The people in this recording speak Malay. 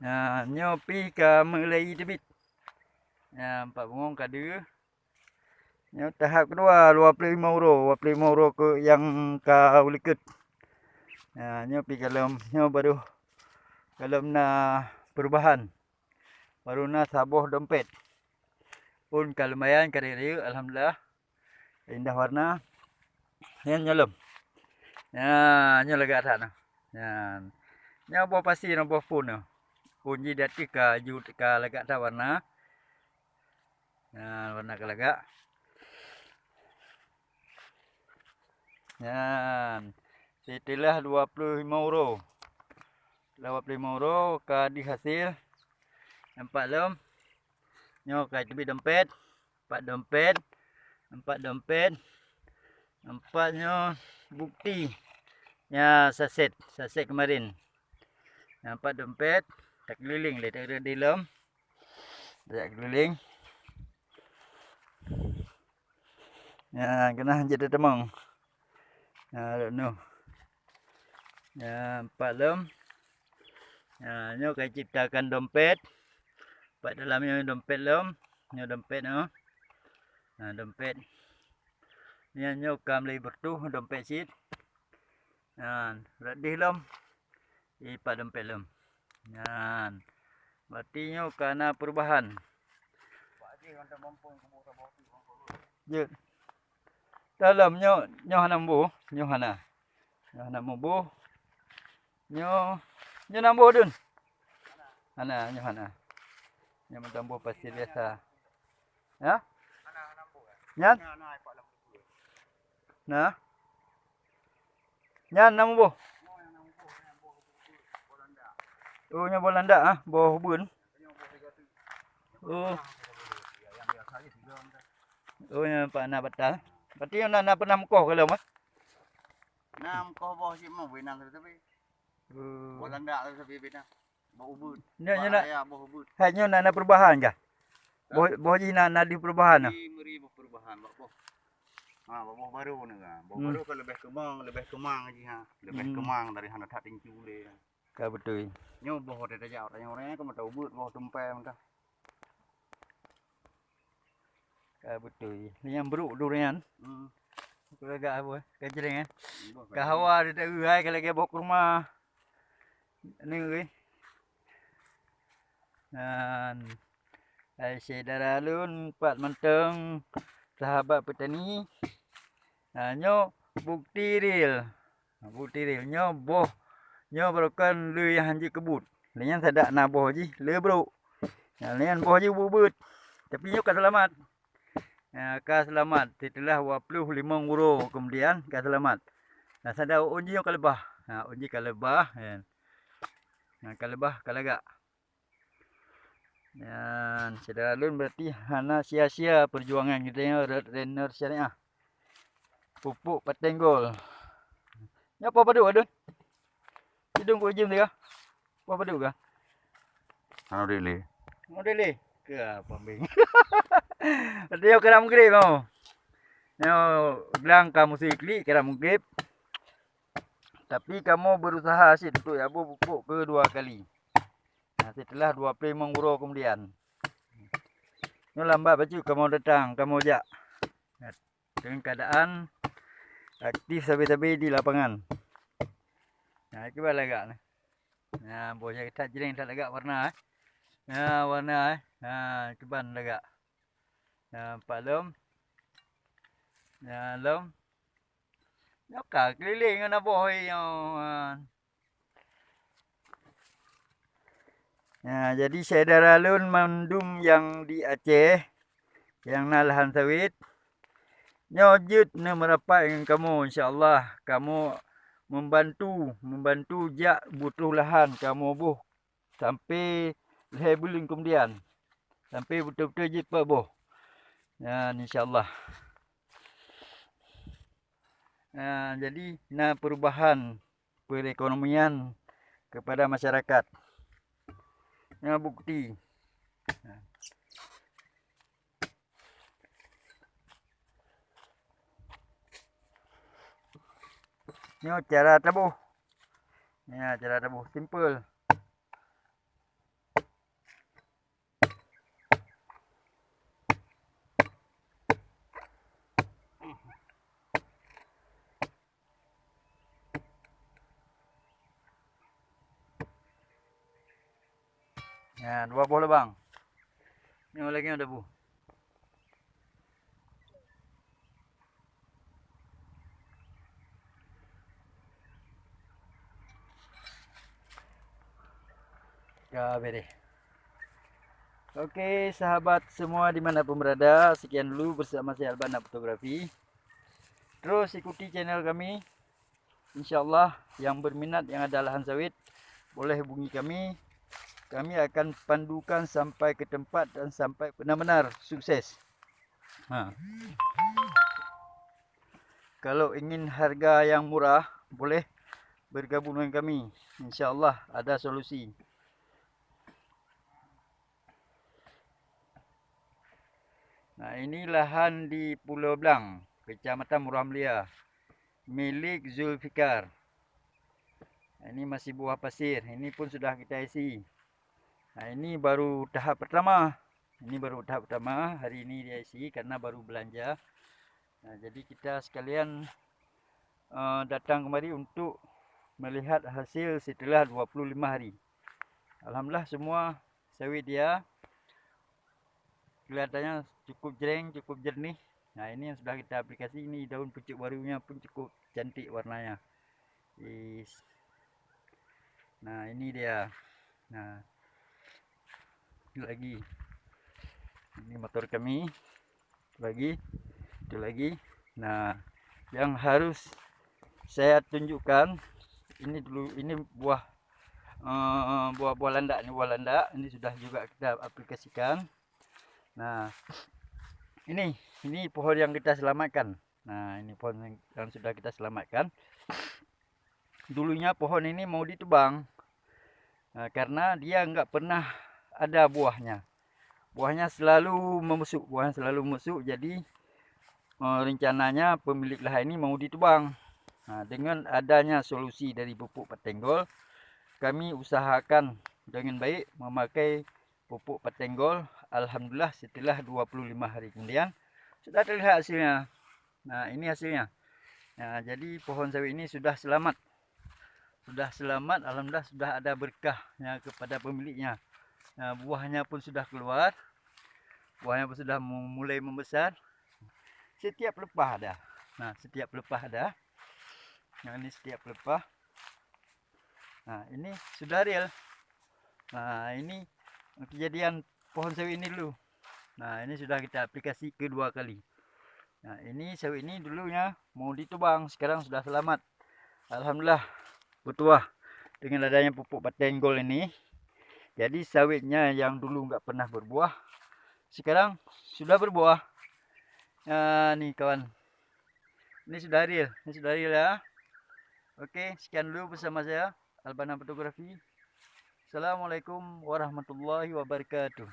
Nyo pi ke Melai Debit. Empat bengong kada. Nyo tahap kedua €25. €25 ke yang ka uliket. Nyo pi kalem nyo baru kalem na perubahan. Baru na sabuh dompet. Pun kalemayan kadiri alhamdulillah. Indah warna. Nyo nyolem. Nyo lega sana. Nyo boh pasti no boh pun no. Kunci dati ka jut ka lega ta warna. Warna ka lega. Setelah €25. €25 ka di hasil. Nampak lem. Nyo ka tebi dompet. Empat dompet. Nampaknya bukti. Saset kemarin. Nampak dompet. Tak keliling le tak ada di dalam. Tak keliling. Kena jadi temang. No. Empat lem. Nyo kai ciptakan dompet. Empat dalamnya dompet lem. Nyo dompet no. Dompet. Nyo kam lagi bertuh dompet sit. Radih lem. Empat dompet lem. Berarti nyo kena perubahan. Je. Dalam nyo hana mbuh, nyo hana mbuh. Nyo nambuh dun. Hana. Nyo mentambuh pasti biasa. Ya? Nyan? Nah. Nyan nambuh. Oh, nyo Belanda boh bun. Oh, nyo Pak na batal. Berarti nyo na pernah mkoh kalau mas? Mkoh boh si mau benang tapi. Belanda tapi benang. Boh ubud. Nyo hai nyo na perubahan kah? Boh ji na di perubahan ah. Meri perubahan boh. Boh baru ni kan. Boh baru kan lebih kemang aja ha. Lebih kemang dari hana tak tinggi le. Ka betul. Nyo boh ada jauh orang kan mata ubud boh tumpai mentah. Ka betul. Ni yang beruk durian. Aku agak apa? Kajering Ka hawa dia tak uai kalau ke bawa ke rumah. Ni oi. Saudara alun Pak Menteng sahabat petani. Nyo bukti real. Nyo boh. Nyo berokan le yang hanji kebut. Le yang sadak na boh ji, le bro. Le yang boh ji bubut. Tapi nyo kan selamat. Ka selamat setelah €25 kemudian ka selamat. Sada unji nyo ka lebah. Unji ka lebah. Ka lebah ka lega. Saudara alun berarti hana sia-sia perjuangan kita trainer syariah. Pupuk patenggol. Ni apa padu adun? Hidung ko jim dia. Apa padu ka? Dele. Dele. Ke apa bing. Dia kena menggrip mau. Nyo bilang kamu sikli kena menggrip. Tapi kamu berusaha asyik untuk yabu pupuk kedua kali. Setelah €25 kemudian. Nyo lambat baju kamu datang, kamu jak. Dengan keadaan aktif sabi-sabi di lapangan. Itu lega ni. Boleh kita jering tak lega warna warna ceban lega. Pak lem. Lem. Nyokak keliling ana boh jadi saudara alun mandum yang di Aceh yang na lahan sawit. Nyojut na merapat dengan kamu insya-Allah. Kamu membantu jak butuh lahan kamu boh sampai leher bulan kemudian. Sampai betul-betul jipa boh. Insya-Allah. Jadi perubahan perekonomian kepada masyarakat. Bukti. Cara tabuh. Cara tabuh simple. Ya, 2 buah lubang. Ini lagi ada bu. Ya, beri. Oke, sahabat semua dimanapun berada, sekian dulu bersama saya Albana Fotografi. Terus ikuti channel kami. Insyaallah yang berminat yang ada lahan sawit boleh hubungi kami. Kami akan pandukan sampai ke tempat dan sampai benar-benar sukses. Kalau ingin harga yang murah, boleh bergabung dengan kami. Insyaallah ada solusi. Nah, ini lahan di Pulau Blang, Kecamatan Murah Mulia, milik Zulfikar. Nah, ini masih buah pasir. Ini pun sudah kita isi. Nah, ini baru tahap pertama. Ini baru tahap pertama. Hari ini dia isi karena baru belanja. Nah, jadi kita sekalian datang kemari untuk melihat hasil setelah 25 hari. Alhamdulillah semua sawit dia kelihatannya cukup jreng, cukup jernih. Nah, ini yang sudah kita aplikasi. Ini daun pucuk barunya pun cukup cantik warnanya. Nah, ini dia. Nah, itu lagi. Ini motor kami. Itu lagi. Itu lagi. Nah, yang harus saya tunjukkan ini dulu, ini buah landak, ini buah landak. Ini sudah juga kita aplikasikan. Nah, ini pohon yang kita selamatkan. Nah, ini pohon yang sudah kita selamatkan. Dulunya pohon ini mau ditebang. Nah, karena dia nggak pernah ada buahnya. Buahnya selalu membusuk, jadi rencananya pemilik lahan ini mau ditebang. Nah, dengan adanya solusi dari pupuk petenggol, kami usahakan dengan baik memakai pupuk petenggol. Alhamdulillah setelah 25 hari kemudian sudah terlihat hasilnya. Nah, ini hasilnya. Nah, jadi pohon sawit ini sudah selamat. Alhamdulillah sudah ada berkahnya kepada pemiliknya. Nah, buahnya pun sudah keluar. Buahnya pun sudah mulai membesar. Setiap pelepah ada. Nah, setiap pelepah ada. Nah, ini setiap pelepah. Nah, ini sudah real. Nah, ini kejadian pohon sawit ini dulu. Nah, ini sudah kita aplikasi kedua kali. Nah, ini sawit ini dulunya mau ditebang, sekarang sudah selamat. Alhamdulillah bertuah dengan adanya pupuk petenggol ini. Jadi sawitnya yang dulu nggak pernah berbuah, sekarang sudah berbuah. Nah, nih kawan, ini sudah real, ya. Oke, sekian dulu bersama saya Albana Fotografi. Assalamualaikum warahmatullahi wabarakatuh.